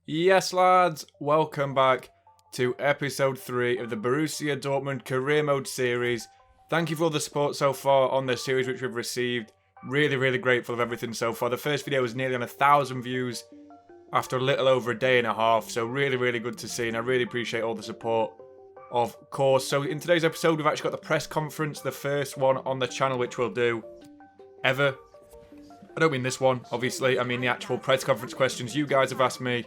Yes, lads, welcome back to episode 3 of the Borussia Dortmund Career Mode series. Thank you for all the support so far on this series which we've received. Really grateful of everything so far. The first video was nearly on 1,000 views after a little over a day and a half, so really good to see, and I really appreciate all the support, of course. So in today's episode, we've actually got the press conference, the first one on the channel, which we'll do ever. I don't mean this one, obviously. I mean the actual press conference questions you guys have asked me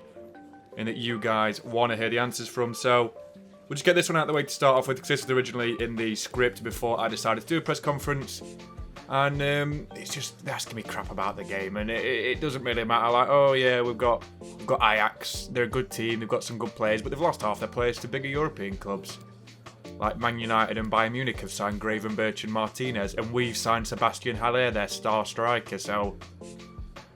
and that you guys want to hear the answers from. So we'll just get this one out of the way to start off with, because this was originally in the script before I decided to do a press conference. And it's just asking me crap about the game, and it doesn't really matter. Like, oh yeah, we've got Ajax. They're a good team. They've got some good players, but they've lost half their players to bigger European clubs. Like Man United and Bayern Munich have signed Gravenberch and Martinez, and we've signed Sebastian Haller, their star striker. So,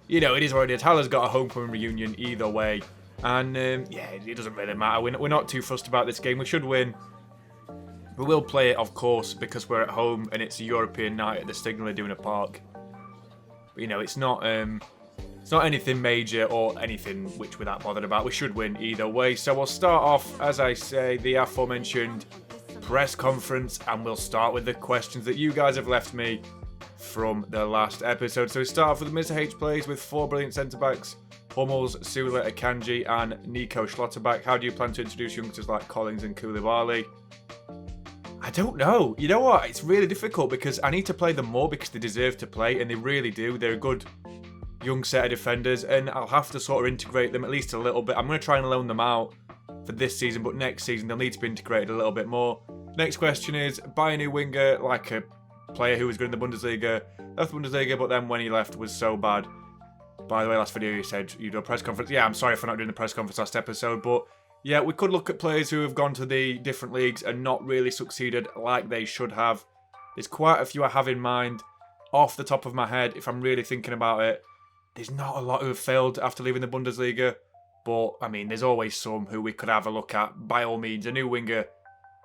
you know, it is what it is. Haller's got a homecoming reunion either way. And, yeah, it doesn't really matter. We're not too fussed about this game. We should win. We will play it, of course, because we're at home and it's a European night at the Signal Iduna Park. But, you know, it's not anything major or anything which we're that bothered about. We should win either way. So we'll start off, as I say, the aforementioned press conference, and we'll start with the questions that you guys have left me from the last episode. So we start off with Mr. H plays with 4 brilliant centre-backs: Hummels, Sula, Akanji and Nico Schlotterbeck. How do you plan to introduce youngsters like Collins and Koulibaly? I don't know. You know what? It's really difficult because I need to play them more because they deserve to play, and they really do. They're a good young set of defenders, and I'll have to sort of integrate them at least a little bit. I'm going to try and loan them out for this season, but next season they'll need to be integrated a little bit more. Next question is, buy a new winger, like a player who was good in the Bundesliga, left the Bundesliga, but then when he left was so bad. By the way, last video you said you do a press conference. Yeah, I'm sorry for not doing the press conference last episode, but yeah, we could look at players who have gone to the different leagues and not really succeeded like they should have. There's quite a few I have in mind. Off the top of my head, if I'm really thinking about it, there's not a lot who have failed after leaving the Bundesliga, but I mean, there's always some who we could have a look at. By all means, a new winger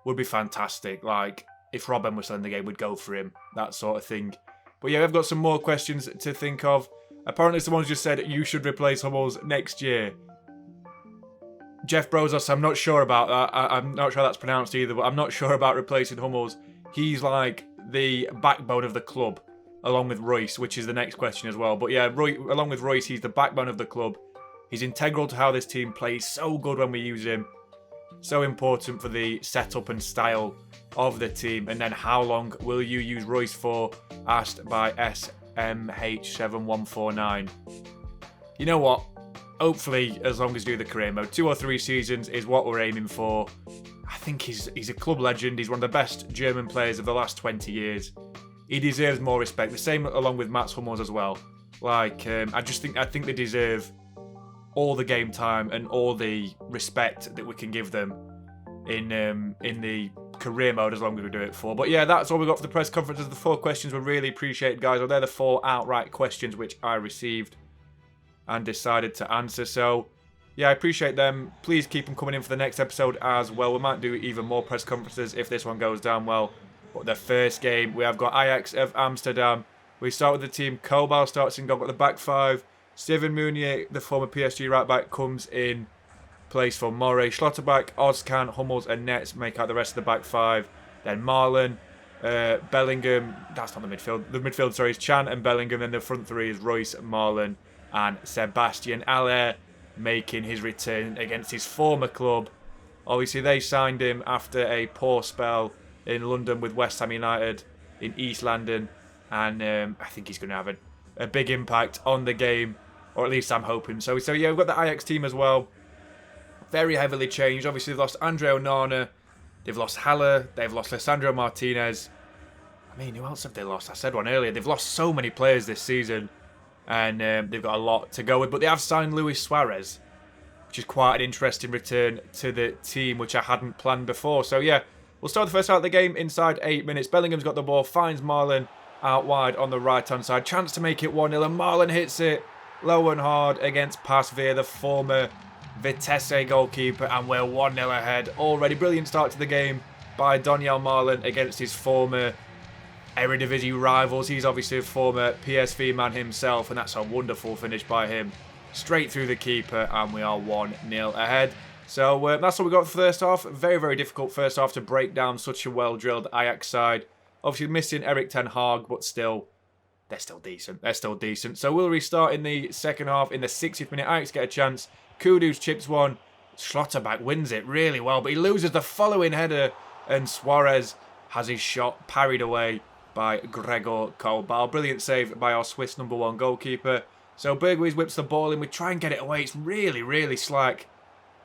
would be fantastic. Like, if Robben was still in the game, we'd go for him, that sort of thing. But yeah, I've got some more questions to think of. Apparently someone's just said you should replace Hummels next year. Jeff Brozos, I'm not sure about that. I'm not sure that's pronounced either, but I'm not sure about replacing Hummels. He's like the backbone of the club, along with Royce, which is the next question as well. But yeah, along with Royce, he's the backbone of the club. He's integral to how this team plays. So good when we use him. So important for the setup and style of the team. And then how long will you use Royce for? Asked by SMH7149. You know what? Hopefully, as long as we do the career mode, 2 or 3 seasons is what we're aiming for. I think he's a club legend. He's one of the best German players of the last 20 years. He deserves more respect. The same along with Mats Hummels as well. Like, I think they deserve all the game time and all the respect that we can give them in the career mode as long as we do it for. But yeah, that's all we got for the press conferences. The 4 questions were really appreciated, guys. Well, they're the 4 outright questions which I received and decided to answer. So yeah, I appreciate them. Please keep them coming in for the next episode as well. We might do even more press conferences if this one goes down well. But the first game, we have got Ajax of Amsterdam. We start with the team. Kobal starts in goal, got the back 5. Steven Meunier, the former PSG right back, comes in place for Morey. Schlotterbeck, Ozcan, Hummels and Nets make out the rest of the back 5. Then Marlon, Bellingham, that's not the midfield. The midfield, sorry, is Chan and Bellingham. Then the front 3 is Royce, Marlon and Sebastian Haller, making his return against his former club. Obviously, they signed him after a poor spell in London with West Ham United in East London. And I think he's going to have a big impact on the game, or at least I'm hoping so. So yeah, we've got the Ajax team as well. Very heavily changed. Obviously, they've lost Andre Onana, they've lost Haller, they've lost Lisandro Martinez. I mean, who else have they lost? I said one earlier. They've lost so many players this season, and they've got a lot to go with. But they have signed Luis Suarez, which is quite an interesting return to the team, which I hadn't planned before. So yeah, we'll start the first half of the game inside 8 minutes. Bellingham's got the ball, finds Marlon out wide on the right-hand side. Chance to make it 1-0, and Marlon hits it low and hard against Pasveer, the former Vitesse goalkeeper, and we're 1-0 ahead already. Brilliant start to the game by Donyell Marlon against his former Eredivisie rivals. He's obviously a former PSV man himself, and that's a wonderful finish by him. straight through the keeper, and we are 1-0 ahead. So that's what we got for the first half. Very, very difficult first half to break down such a well-drilled Ajax side. Obviously missing Erik ten Hag, but still, they're still decent. They're still decent. So we'll restart in the second half. In the 60th minute, Ajax get a chance. Kudus chips one. Schlotterbeck wins it really well, but he loses the following header, and Suarez has his shot parried away by Gregor Kobel. Brilliant save by our Swiss #1 goalkeeper. So Berghuis whips the ball in. We try and get it away. It's really, really slack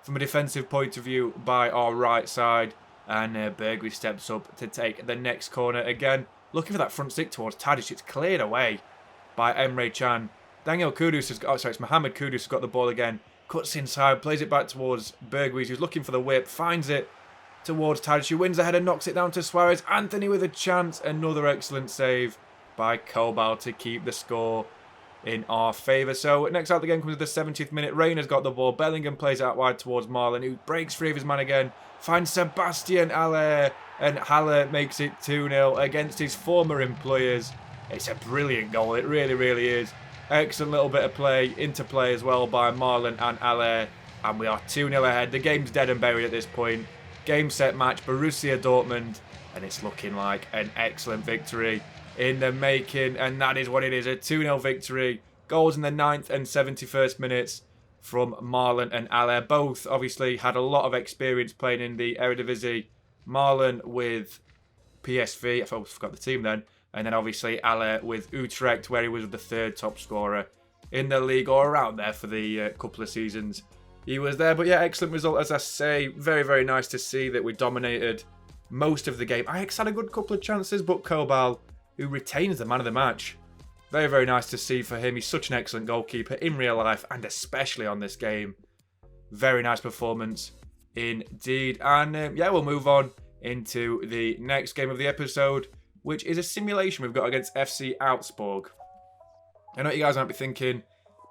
from a defensive point of view by our right side. And Berghuis steps up to take the next corner again. Looking for that front stick towards Tadic. It's cleared away by Emre Can. Daniel Kudus has got... Oh, sorry, it's Mohamed Kudus has got the ball again. Cuts inside, plays it back towards Berghuis, who's looking for the whip. Finds it towards Tadic, who wins the header, knocks it down to Suarez. Anthony with a chance. Another excellent save by Kobel to keep the score in our favour. So next out the game comes at the 70th minute. Reyna's got the ball. Bellingham plays out wide towards Marlon, who breaks free of his man again. Finds Sebastian Haller, and Haller makes it 2-0 against his former employers. It's a brilliant goal. It really, really is. Excellent little bit of play, interplay as well by Marlon and Haller. And we are 2-0 ahead. The game's dead and buried at this point. Game, set, match, Borussia Dortmund. And it's looking like an excellent victory in the making, and that is what it is, a 2-0 victory. Goals in the 9th and 71st minutes from Marlon and Haller. Both obviously had a lot of experience playing in the Eredivisie. Marlon with PSV, I forgot the team then, and then obviously Haller with Utrecht, where he was the 3rd top scorer in the league, or around there for the couple of seasons he was there. But yeah, excellent result, as I say. Very, very nice to see that we dominated most of the game. Ajax had a good couple of chances, but Kobel, who retains the man of the match. Very, very nice to see for him. He's such an excellent goalkeeper in real life, and especially on this game. Very nice performance indeed. And yeah, we'll move on into the next game of the episode, which is a simulation we've got against FC Augsburg. I know you guys might be thinking,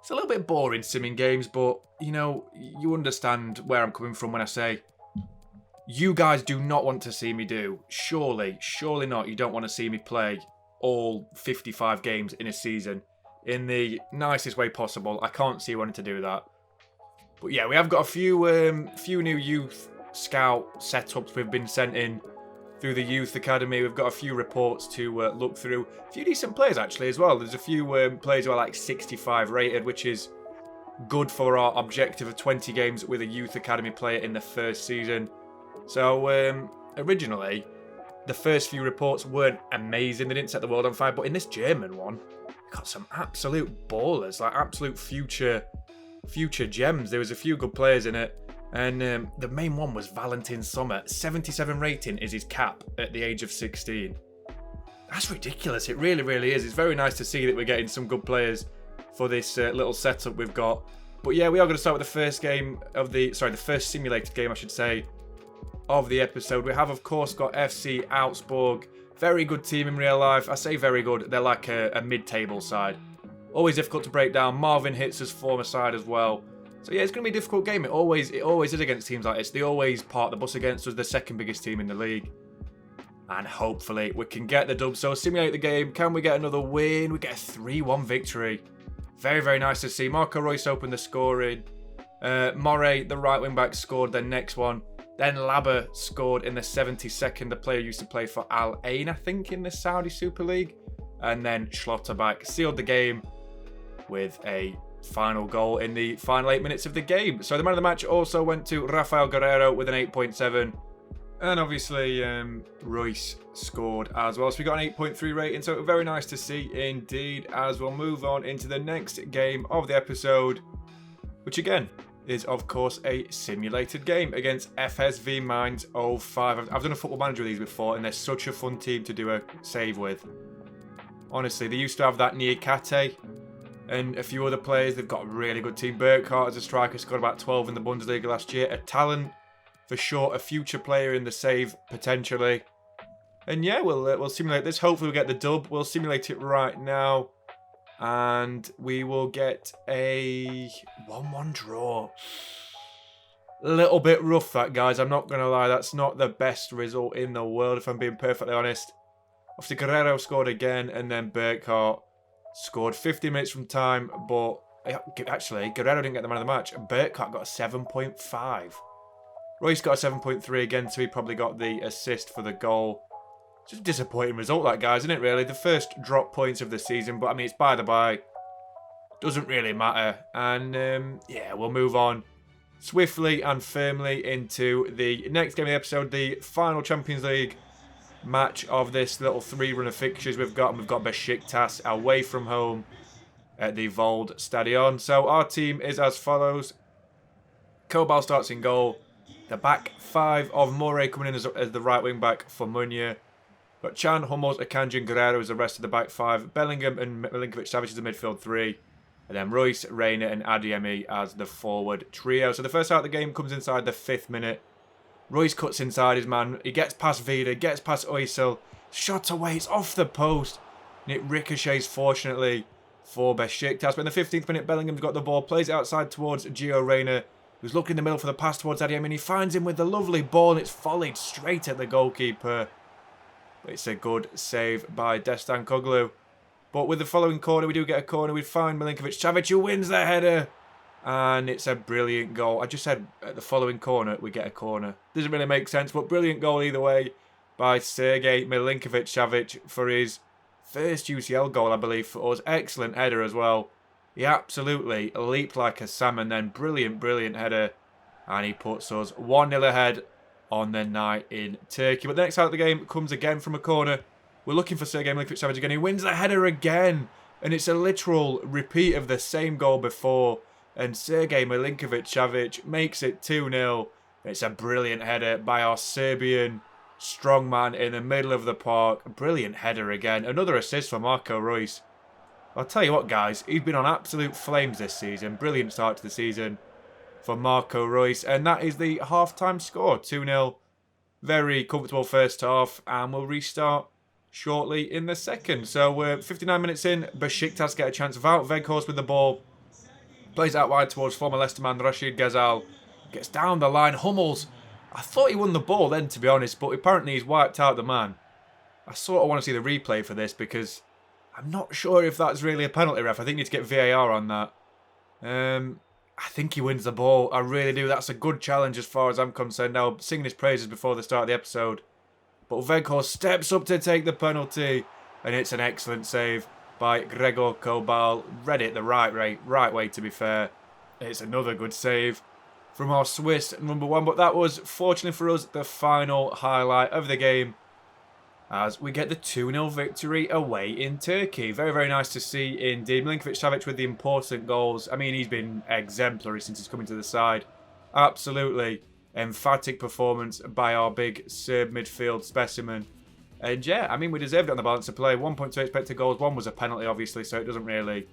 it's a little bit boring simming games, but, you know, you understand where I'm coming from when I say, you guys do not want to see me do. Surely not. You don't want to see me play all 55 games in a season in the nicest way possible. I can't see you wanting to do that. But yeah, we have got a few new youth scout setups we've been sent in through the youth academy. We've got a few reports to look through. A few decent players actually as well. There's a few players who are like 65 rated, which is good for our objective of 20 games with a youth academy player in the first season. So originally, the first few reports weren't amazing. They didn't set the world on fire. But in this German one, we got some absolute ballers, like absolute future gems. There was a few good players in it. And the main one was Valentin Sommer. 77 rating is his cap at the age of 16. That's ridiculous. It really, really is. It's very nice to see that we're getting some good players for this little setup we've got. But yeah, we are going to start with the first game of the first simulated game, I should say, of the episode. We have, of course, got FC Augsburg. Very good team in real life. I say very good. They're like a mid-table side. Always difficult to break down. Marvin hits his former side as well. So yeah, it's going to be a difficult game. It always is against teams like this. They always park the bus against us, the second biggest team in the league. And hopefully we can get the dub. So simulate the game. Can we get another win? We get a 3-1 victory. Very, very nice to see. Marco Reus opened the scoring. Morey, the right wing back, scored the next one. Then Labber scored in the 72nd. The player used to play for Al Ain, I think, in the Saudi Super League. And then Schlotterbeck sealed the game with a final goal in the final 8 minutes of the game. So the man of the match also went to Rafael Guerreiro with an 8.7. And obviously, Reus scored as well. So we got an 8.3 rating. So very nice to see indeed, as we'll move on into the next game of the episode, which again is, of course, a simulated game against FSV Mainz 05. I've done a Football Manager of these before, and they're such a fun team to do a save with. Honestly, they used to have that Niakate and a few other players. They've got a really good team. Burkhardt as a striker, scored about 12 in the Bundesliga last year. A talent, for sure, a future player in the save, potentially. And yeah, we'll simulate this. Hopefully we'll get the dub. We'll simulate it right now. And we will get a 1-1 draw. A little bit rough, that, guys. I'm not going to lie. That's not the best result in the world, if I'm being perfectly honest. After Guerrero scored again, and then Burkhardt scored 50 minutes from time, but Actually, Guerrero didn't get the man of the match. Burkhart got a 7.5. Royce got a 7.3 again, so he probably got the assist for the goal. Just a disappointing result, that, guys, isn't it, really? The first drop points of the season, but, I mean, it's by the by. Doesn't really matter. And, yeah, we'll move on swiftly and firmly into the next game of the episode, the final Champions League match of this little 3-run of fixtures we've got. And we've got Besiktas away from home at the Vold Stadion. So our team is as follows. Kobal starts in goal. The back five of Moray coming in as the right wing back for Munya. Got Chan, Hummels, Akanji and Guerrero as the rest of the back five. Bellingham and Milinkovic-Savic as the midfield three. And then Royce, Reina and Adeyemi as the forward trio. So the first out of the game comes inside the 5th minute. Royce cuts inside his man. He gets past Vida, gets past Oysel. Shot away, it's off the post. And it ricochets, fortunately, for Besiktas. But in the 15th minute, Bellingham's got the ball. Plays it outside towards Gio Reyna, who's looking in the middle for the pass towards Adeyemi. And he finds him with the lovely ball. And it's volleyed straight at the goalkeeper. But it's a good save by Destan Koglu. But with the following corner, we do get a corner. We find Milinkovic-Savic, who wins the header. And it's a brilliant goal. I just said at the following corner, we get a corner. Doesn't really make sense, but brilliant goal either way by Sergei Milinkovic-Savic for his first UCL goal, I believe, for us. Excellent header as well. He absolutely leaped like a salmon then. Brilliant, brilliant header. And he puts us 1-0 ahead on the night in Turkey. But the next out of the game comes again from a corner. We're looking for Sergei Milinkovic-Savic again. He wins the header again. And it's a literal repeat of the same goal before. And Sergei Milinkovic-Savic makes it 2-0. It's a brilliant header by our Serbian strongman in the middle of the park. Brilliant header again. Another assist for Marco Reus. I'll tell you what, guys. He's been on absolute flames this season. Brilliant start to the season for Marco Reus. And that is the half-time score. 2-0. Very comfortable first half. And we'll restart shortly in the second. So we're 59 minutes in. Besiktas get a chance without Weghorst with the ball. Plays out wide towards former Leicester man Rashid Ghazal. Gets down the line. Hummels. I thought he won the ball then, to be honest, but apparently he's wiped out the man. I sort of want to see the replay for this because I'm not sure if that's really a penalty, ref. I think you need to get VAR on that. I think he wins the ball. I really do. That's a good challenge as far as I'm concerned. Now, singing his praises before the start of the episode. But Weghorst steps up to take the penalty. And it's an excellent save by Gregor Kobal. Read it the right way, to be fair. It's another good save from our Swiss number one. But that was, fortunately for us, the final highlight of the game, as we get the 2-0 victory away in Turkey. Very, very nice to see indeed. Milinkovic-Savic with the important goals. I mean, he's been exemplary since he's coming to the side. Absolutely emphatic performance by our big Serb midfield specimen. And yeah, I mean, we deserved it on the balance of play. 1.2 expected goals. 1 was a penalty, obviously, so it doesn't really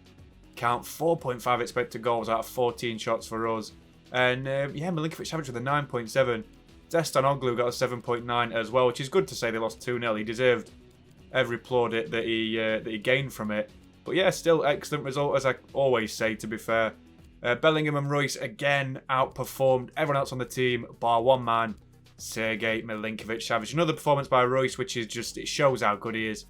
count. 4.5 expected goals out of 14 shots for us. And yeah, Milinkovic-Savic with a 9.7. Destan Oglu got a 7.9 as well, which is good to say they lost 2-0. He deserved every plaudit that he gained from it. But yeah, still excellent result, as I always say, to be fair. Bellingham and Royce again outperformed everyone else on the team, bar one man, Sergei Milinkovic-Savic. Another performance by Royce, which is just, it shows how good he is.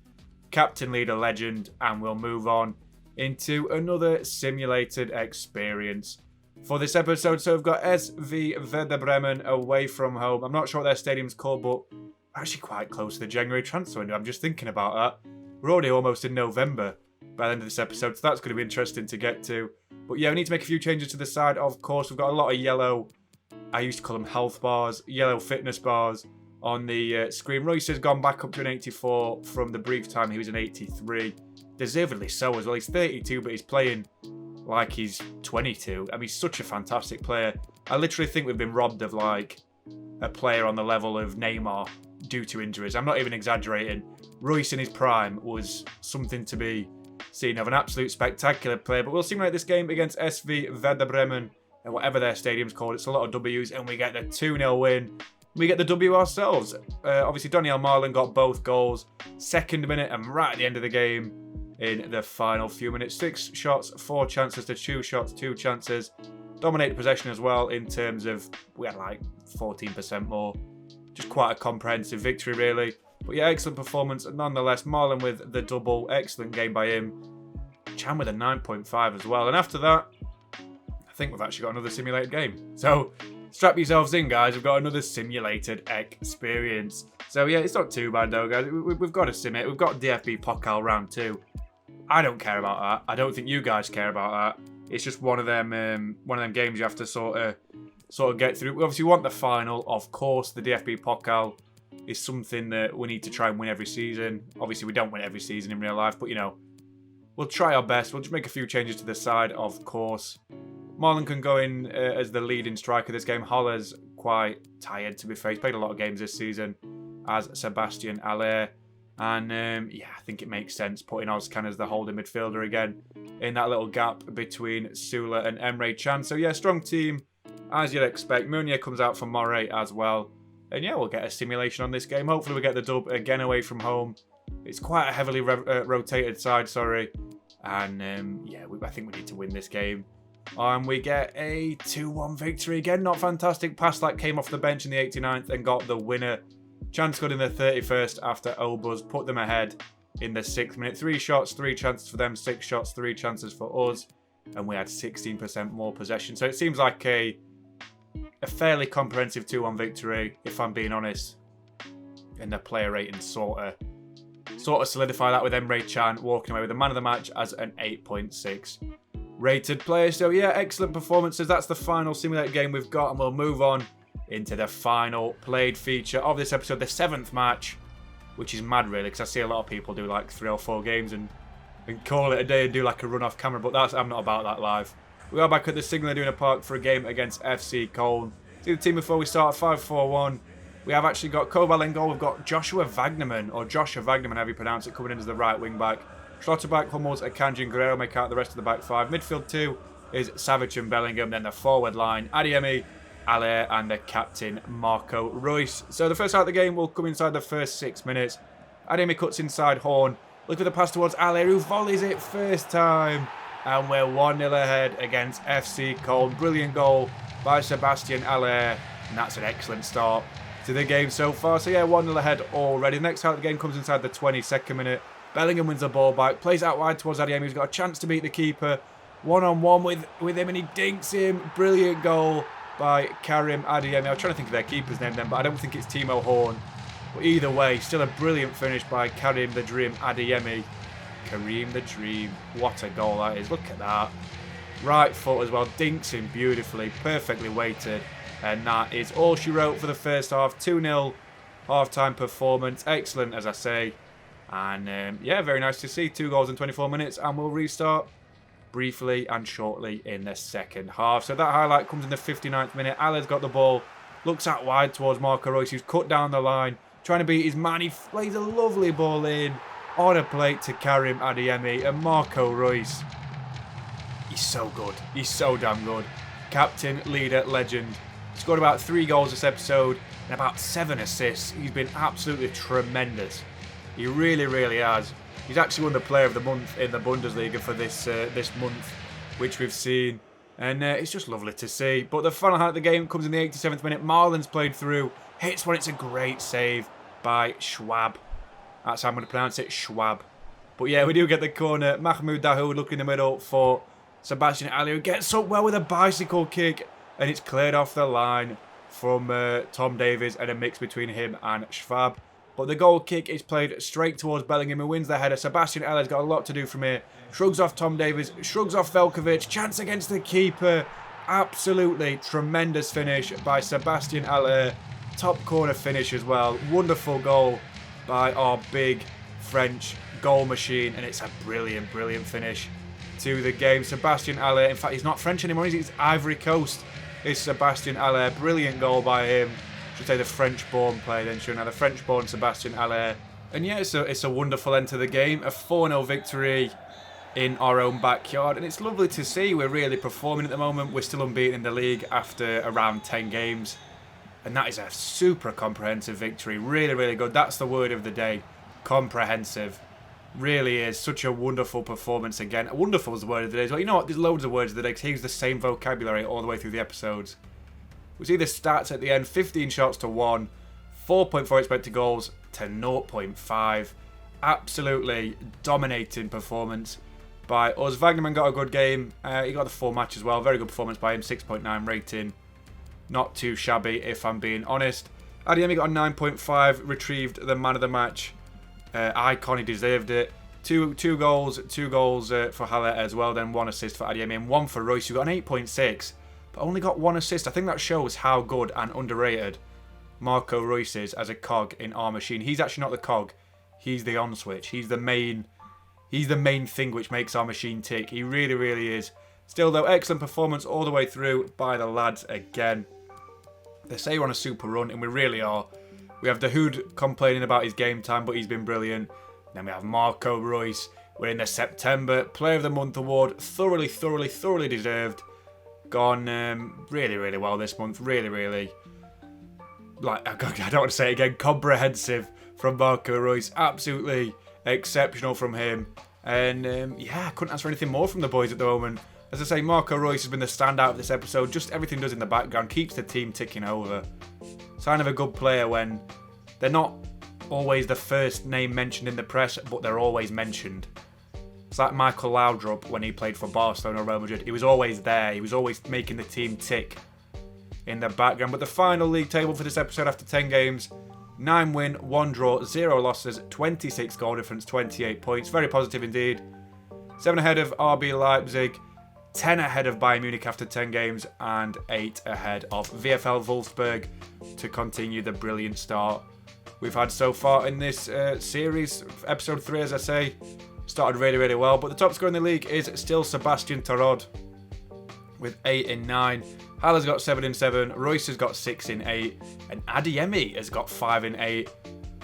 Captain, leader, legend, and we'll move on into another simulated experience for this episode. So we've got SV Werder Bremen away from home. I'm not sure what their stadium's called, but we're actually quite close to the January transfer window. I'm just thinking about that. We're already almost in November by the end of this episode, so that's going to be interesting to get to. But yeah, we need to make a few changes to the side. Of course, we've got a lot of yellow, I used to call them health bars, yellow fitness bars on the screen. Royce has gone back up to an 84 from the brief time he was an 83. Deservedly so as well. He's 32, but he's playing like he's 22. I mean, he's such a fantastic player. I literally think we've been robbed of like a player on the level of Neymar due to injuries. I'm not even exaggerating. Royce in his prime was something to be seen of, an absolute spectacular player. But we'll simulate this game against SV Werder Bremen, and whatever their stadium's called. It's a lot of W's, and we get the 2-0 win. We get the W ourselves. Obviously, Daniel Marlin got both goals. Second minute and right at the end of the game in the final few minutes. 6 shots, 4 chances to 2 shots, 2 chances. Dominated possession as well in terms of, we had like 14% more. Just quite a comprehensive victory, really. But yeah, excellent performance nonetheless. Marlon with the double. Excellent game by him. Chan with a 9.5 as well. And after that, think we've actually got another simulated game. So strap yourselves in, guys. We've got another simulated experience. So yeah, it's not too bad though, guys. We've got a sim. We've got DFB Pokal round 2. I don't care about that. I don't think you guys care about that. It's just one of them games you have to sort of get through. We obviously want the final, of course. The DFB Pokal is something that we need to try and win every season. Obviously, we don't win every season in real life, but you know, we'll try our best. We'll just make a few changes to the side, of course. Marlon can go in as the leading striker this game. Haller's quite tired, to be fair. He's played a lot of games this season as Sebastian Haller. And yeah, I think it makes sense putting Ozcan as the holding midfielder again in that little gap between Sula and Emre Can. So yeah, strong team, as you'd expect. Meunier comes out for Moret as well. And yeah, we'll get a simulation on this game. Hopefully we get the dub again away from home. It's quite a heavily rotated side, sorry. And yeah, I think we need to win this game. And we get a 2-1 victory again. Not fantastic. Paslak came off the bench in the 89th and got the winner. Chan scored in the 31st after Obuz put them ahead in the 6th minute. 3 shots, 3 chances for them, 6 shots, 3 chances for us. And we had 16% more possession. So it seems like a fairly comprehensive 2-1 victory, if I'm being honest. And the player rating sort of solidify that with Emre Can walking away with the man of the match as an 8.6 rated player. So yeah, excellent performances. That's the final simulated game we've got, and we'll move on into the final played feature of this episode, the 7th match, which is mad really, because I see a lot of people do like 3 or 4 games and call it a day and do like a run off camera, but I'm not about that live. We are back at the Signal Iduna Park for a game against FC Köln. See the team before we start, 5-4-1. We have actually got Koval in goal. We've got Joshua Wagnerman, however you pronounce it, coming in as the right wing back. Schlotterback, Hummels, Akanji and Guerrero make out the rest of the back 5. Midfield 2 is Savic and Bellingham. Then the forward line, Adeyemi, Haller and the captain Marco Reus. So the first out of the game will come inside the first 6 minutes. Adeyemi cuts inside Horn. Look at the pass towards Haller, who volleys it first time. And we're 1-0 ahead against FC Köln. Brilliant goal by Sebastian Haller. And that's an excellent start to the game so far. So yeah, 1-0 ahead already. The next out of the game comes inside the 22nd minute. Bellingham wins the ball back. Plays out wide towards Adeyemi, who's got a chance to beat the keeper. One-on-one with him and he dinks him. Brilliant goal by Karim Adeyemi. I'm trying to think of their keeper's name then, but I don't think it's Timo Horn. But either way, still a brilliant finish by Karim the Dream Adeyemi. Karim the Dream. What a goal that is. Look at that. Right foot as well. Dinks him beautifully. Perfectly weighted. And that is all she wrote for the first half. 2-0 half-time performance. Excellent, as I say. And yeah, very nice to see. 2 goals in 24 minutes. And we'll restart briefly and shortly in the second half. So that highlight comes in the 59th minute. Haller's got the ball. Looks out wide towards Marco Reus, who's cut down the line. Trying to beat his man. He plays a lovely ball in on a plate to Karim Adeyemi. And Marco Reus, he's so good. He's so damn good. Captain, leader, legend. Scored about 3 goals this episode and about 7 assists. He's been absolutely tremendous. He really, really has. He's actually won the Player of the Month in the Bundesliga for this month, which we've seen. And it's just lovely to see. But the final highlight of the game comes in the 87th minute. Marlon's played through. Hits one. It's a great save by Schwab. That's how I'm going to pronounce it, Schwab. But yeah, we do get the corner. Mahmoud Dahoud looking in the middle for Sebastian Haller, who gets up well with a bicycle kick. And it's cleared off the line from Tom Davies and a mix between him and Schwab. But the goal kick is played straight towards Bellingham, who wins the header. Sebastian Haller's got a lot to do from here. Shrugs off Tom Davies, shrugs off Velkovic. Chance against the keeper. Absolutely tremendous finish by Sebastian Haller. Top corner finish as well. Wonderful goal by our big French goal machine. And it's a brilliant, brilliant finish to the game. Sebastian Haller, in fact, he's not French anymore. He's Ivory Coast. It's Sebastian Haller. Brilliant goal by him. Should say the French-born player then, shouldn't I? The French-born Sebastian Haller. And yeah, it's a wonderful end to the game. A 4-0 victory in our own backyard. And it's lovely to see. We're really performing at the moment. We're still unbeaten in the league after around 10 games. And that is a super comprehensive victory. Really, really good. That's the word of the day. Comprehensive. Really is. Such a wonderful performance again. Wonderful is the word of the day as well. You know what? There's loads of words of the day because he used the same vocabulary all the way through the episodes. We see the stats at the end. 15 shots to 1. 4.4 expected goals to 0.5. Absolutely dominating performance. by us. Wagnerman got a good game. He got the full match as well. Very good performance by him. 6.9 rating. Not too shabby, if I'm being honest. Adeyemi got a 9.5. Retrieved the man of the match. Icon, he deserved it. Two goals for Haller as well. Then 1 assist for Adeyemi and 1 for Royce, who got an 8.6. But only got 1 assist. I think that shows how good and underrated Marco Reus is as a cog in our machine. He's actually not the cog. He's the on switch. He's the main thing which makes our machine tick. He really, really is. Still, though, excellent performance all the way through by the lads again. They say we're on a super run, and we really are. We have Dahoud complaining about his game time, but he's been brilliant. Then we have Marco Reus. We're in the September Player of the Month award. Thoroughly deserved. Gone really, really well this month. Really, really. Like, I don't want to say it again. Comprehensive from Marco Reus. Absolutely exceptional from him. And yeah, I couldn't ask for anything more from the boys at the moment. As I say, Marco Reus has been the standout of this episode. Just everything does in the background. Keeps the team ticking over. Sign of a good player when they're not always the first name mentioned in the press, but they're always mentioned. It's like Michael Laudrup when he played for Barcelona or Real Madrid. He was always there. He was always making the team tick in the background. But the final league table for this episode after 10 games, 9 win, 1 draw, 0 losses, 26 goal difference, 28 points. Very positive indeed. 7 ahead of RB Leipzig, 10 ahead of Bayern Munich after 10 games, and 8 ahead of VfL Wolfsburg to continue the brilliant start we've had so far in this series. Episode 3, as I say, started really, really well. But the top scorer in the league is still Sebastian Tarod with 8 in 9. Haller's got 7 in 7. Royce has got 6 in 8. And Adeyemi has got 5 in 8,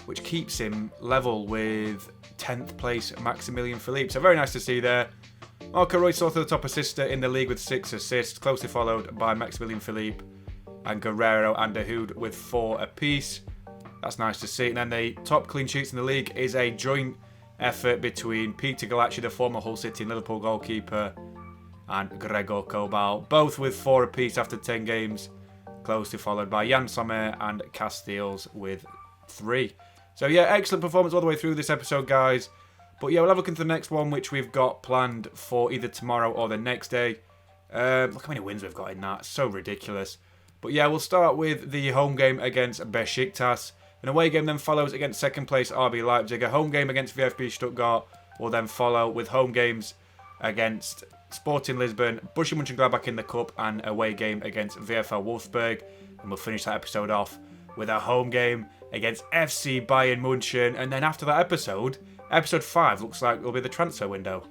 which keeps him level with 10th place Maximilian Philippe. So very nice to see there. Marco Reus also the top assister in the league with 6 assists, closely followed by Maximilian Philippe and Guerrero and Dahoud with 4 apiece. That's nice to see. And then the top clean sheets in the league is a joint effort between Peter Galacci, the former Hull City and Liverpool goalkeeper, and Gregor Kobal, both with 4 apiece after 10 games, closely followed by Jan Sommer and Casteels with 3. So yeah, excellent performance all the way through this episode, guys. But yeah, we'll have a look into the next one, which we've got planned for either tomorrow or the next day. Look how many wins we've got in that. So ridiculous. But yeah, we'll start with the home game against Besiktas. An away game then follows against second place RB Leipzig. A home game against VfB Stuttgart will then follow, with home games against Sporting Lisbon, Borussia Mönchengladbach in the Cup, and away game against VfL Wolfsburg. And we'll finish that episode off with a home game against FC Bayern Munich. And then after that episode 5 looks like it'll be the transfer window.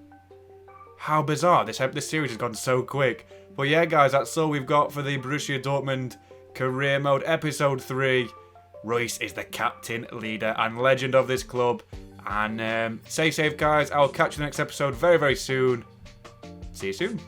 How bizarre. This series has gone so quick. But yeah, guys, that's all we've got for the Borussia Dortmund Career Mode episode 3. Reus is the captain, leader, and legend of this club. And stay safe, guys. I'll catch you in the next episode very, very soon. See you soon.